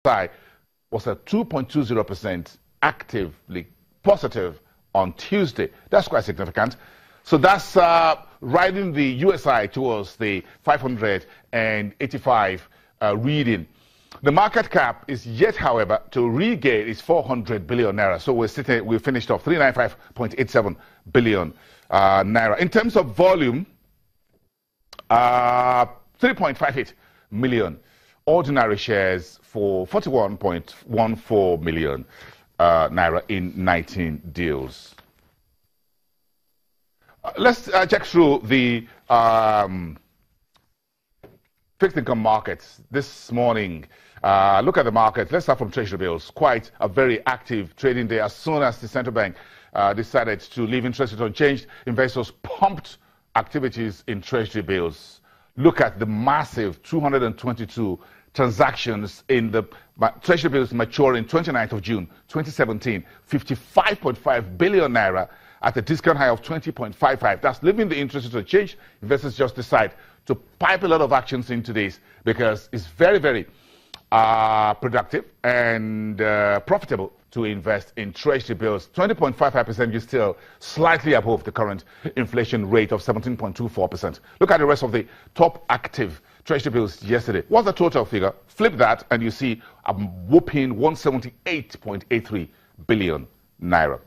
RSI was at 2.20% actively positive on Tuesday. That's quite significant. So that's riding the USI towards the 585 reading. The market cap is yet, however, to regain its 400 billion naira. So we finished off 395.87 billion naira. In terms of volume, 3.58 million ordinary shares for 41.14 million naira in 19 deals. Let's check through the fixed income markets this morning. Look at the market. Let's start from treasury bills. Quite a very active trading day. As soon as the central bank decided to leave interest rates unchanged, investors pumped activities in treasury bills. Look at the massive 222 transactions in the treasury bills maturing 29th of June 2017, 55.5 billion naira at a discount high of 20.55. That's leaving the interest rate unchanged. Investors just decide to pipe a lot of actions into this because it's very, very productive and profitable to invest in treasury bills. 20.55% is still slightly above the current inflation rate of 17.24%. Look at the rest of the top active treasury bills yesterday. What's the total figure? Flip that and you see a whopping 178.83 billion naira.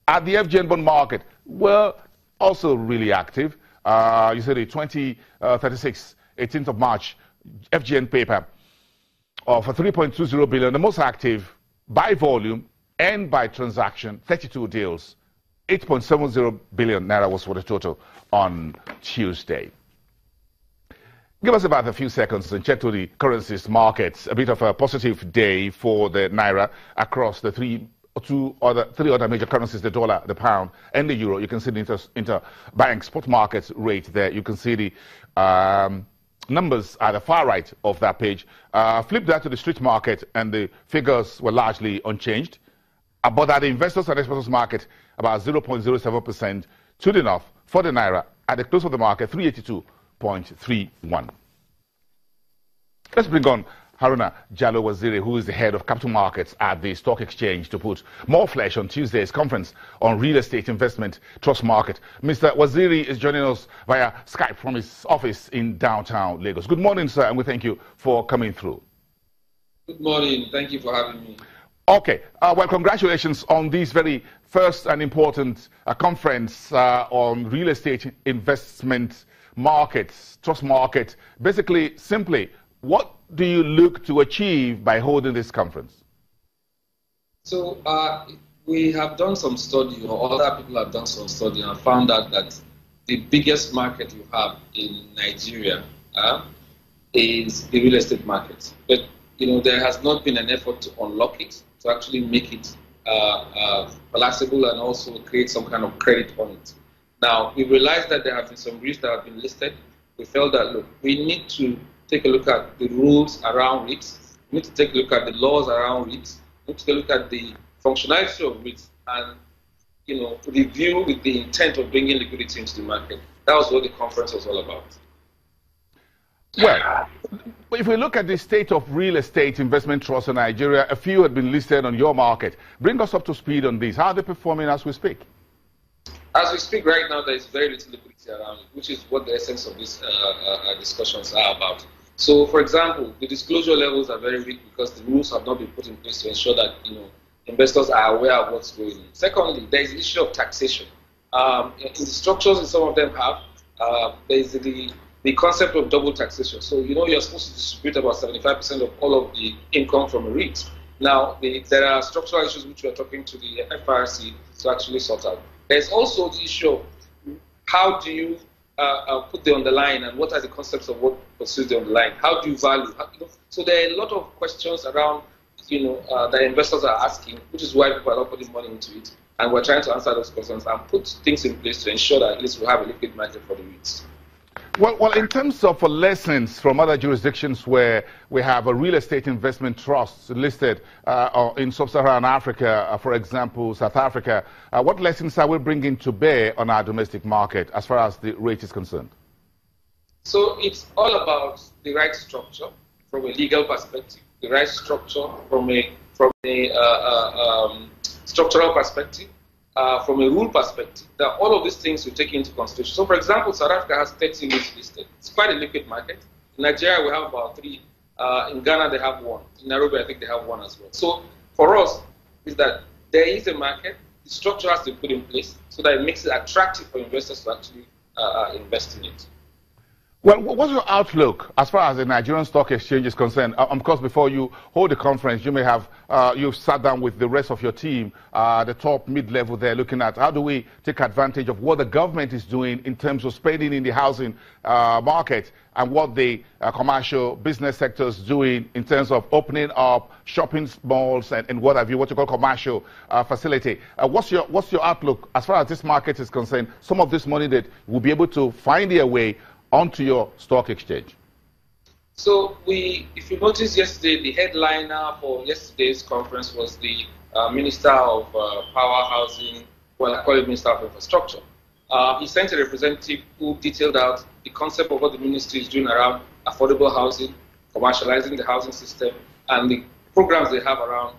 At the FGN bond market, well, also really active. You see the 2036, 18th of March, FGN paper for 3.20 billion, the most active by volume and by transaction, 32 deals. 8.70 billion naira was for the total on Tuesday. Give us about a few seconds and check to the currencies markets. A bit of a positive day for the naira across the three other major currencies, the dollar, the pound, and the euro. You can see the interbank spot market rate there. You can see the numbers at the far right of that page. Flip that to the street market, and the figures were largely unchanged. But at the investors and exporters market, about 0.07% to the north for the naira. At the close of the market, 382.31. Let's bring on Haruna Jallo Waziri, who is the head of capital markets at the stock exchange, to put more flesh on Tuesday's conference on real estate investment trust market. Mr. Waziri is joining us via Skype from his office in downtown Lagos. Good morning, sir, and we thank you for coming through. Good morning. Thank you for having me. Okay. Well, congratulations on this very first and important conference on real estate investment markets, trust market. Basically, simply, what do you look to achieve by holding this conference? So we have done some study, or other people have done some study, and found out that the biggest market you have in Nigeria is the real estate market. But there has not been an effort to unlock it, to actually make it palatable and also create some kind of credit on it. Now, we realized that there have been some REITs that have been listed. We felt that, look, we need to take a look at the rules around REITs. We need to take a look at the laws around REITs. We need to take a look at the functionality of REITs and, review with the intent of bringing liquidity into the market. That was what the conference was all about. Well, if we look at the state of real estate investment trusts in Nigeria, a few had been listed on your market. Bring us up to speed on these. How are they performing as we speak? As we speak right now, there is very little liquidity around it, which is what the essence of these discussions are about. So, for example, the disclosure levels are very weak because the rules have not been put in place to ensure that investors are aware of what's going on. Secondly, there is the issue of taxation. In the structures that some of them have, there is the concept of double taxation. So, you're supposed to distribute about 75% of all of the income from a REIT. Now, there are structural issues which we are talking to the FRC to actually sort out. There's also the issue of how do you put the underlying and what are the concepts of what pursues the underlying? How do you value? So there are a lot of questions around, that investors are asking, which is why people are not putting money into it. And we're trying to answer those questions and put things in place to ensure that at least we have a liquid market for the REITs. Well, in terms of lessons from other jurisdictions where we have a real estate investment trust listed in sub-Saharan Africa, for example, South Africa, what lessons are we bringing to bear on our domestic market as far as the rate is concerned? So it's all about the right structure from a legal perspective. the right structure from a structural perspective, from a rule perspective, that all of these things will take into consideration. So, for example, South Africa has 30 REITs listed. It's quite a liquid market. In Nigeria, we have about 3. In Ghana, they have 1. In Nairobi, I think they have 1 as well. So, for us, is that there is a market. The structure has to be put in place so that it makes it attractive for investors to actually invest in it. Well, what's your outlook as far as the Nigerian Stock Exchange is concerned? Of course, before you hold the conference, you may have you've sat down with the rest of your team, the top mid-level there, looking at how do we take advantage of what the government is doing in terms of spending in the housing market and what the commercial business sector is doing in terms of opening up shopping malls and what have you, what you call commercial facility. What's your outlook as far as this market is concerned? Some of this money that will be able to find their way onto your stock exchange. So if you noticed yesterday, the headliner for yesterday's conference was the Minister of Power, Housing, well, I call it Minister of Infrastructure. He sent a representative who detailed out the concept of what the ministry is doing around affordable housing, commercializing the housing system, and the programs they have around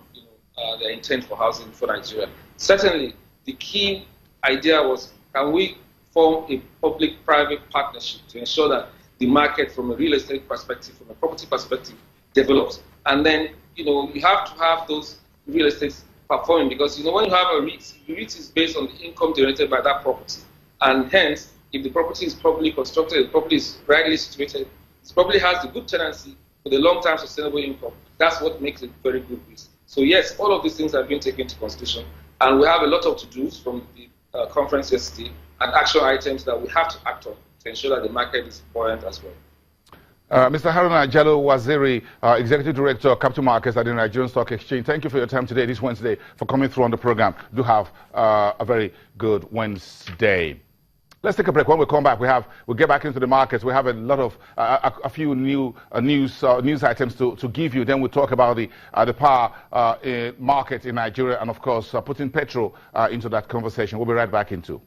their intent for housing for Nigeria. Certainly, the key idea was, can we form a public-private partnership to ensure that the market from a real estate perspective, from a property perspective, develops. And then, you have to have those real estates performing because, when you have a REIT, the REIT is based on the income generated by that property. And hence, if the property is properly constructed, the property is rightly situated, it probably has the good tenancy for the long-term sustainable income. That's what makes it very good REIT. So yes, all of these things have been taken into consideration. And we have a lot of to-dos from the conference yesterday and action items that we have to act on to ensure that the market is buoyant as well. Mr. Haruna Jallo Waziri, Executive Director of Capital Markets at the Nigerian Stock Exchange, thank you for your time today, this Wednesday, for coming through on the program. Do have a very good Wednesday. Let's take a break. When we come back, we'll get back into the markets. We have a lot of a few new news items to give you. Then we'll talk about the power market in Nigeria and, of course, putting petrol into that conversation. We'll be right back into.